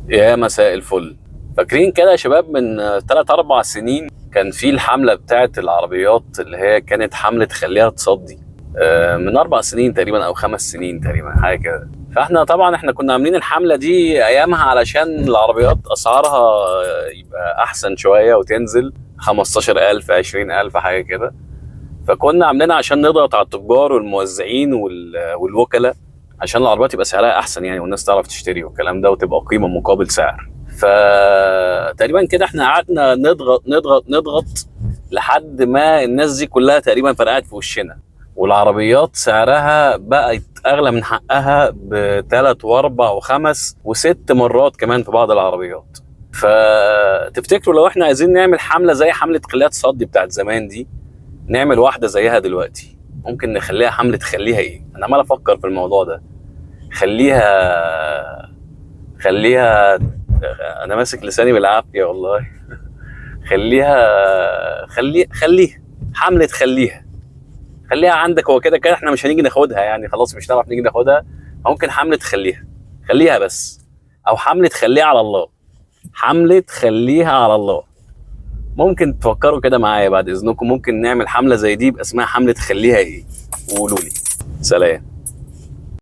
يا مساء الفل. فاكرين كده يا شباب من 3 4 سنين كان في الحملة بتاعت العربيات اللي هي كانت حملة خليها تصدي. من 4 سنين تقريبا او 5 سنين تقريبا حاجة كده. فاحنا طبعا كنا عاملين الحملة دي ايامها علشان العربيات اسعارها يبقى احسن شوية وتنزل 15,000 20,000 حاجة كده. فكنا عاملينها عشان نضغط على التجار والموزعين والوكلاء عشان العربيات يبقى سعرها احسن يعني، والناس تعرف تشتري والكلام ده، وتبقى قيمه مقابل سعر. فتقريبا كده احنا قعدنا نضغط نضغط نضغط لحد ما الناس دي كلها تقريبا فرقعت في وشنا، والعربيات سعرها بقت اغلى من حقها ب3 و4 و5 و6 مرات كمان في بعض العربيات. فتفتكروا لو احنا عايزين نعمل حمله زي حمله خليات صدي بتاعت زمان دي، نعمل واحده زيها دلوقتي، ممكن نخليها حمله خليها ايه؟ انا عمال افكر في الموضوع ده. خليها انا ماسك لساني بالعافيه والله. خليها حمله خليها عندك. هو كده كده احنا مش هنيجي ناخدها يعني، خلاص مش هنعرف نيجي ناخدها. ممكن حمله خليها بس، او حمله خليها على الله. حمله خليها على الله. ممكن تفكروا كده معايا بعد اذنكم، ممكن نعمل حمله زي دي يبقى اسمها حمله خليها ايه؟ وقولوا لي. سلام.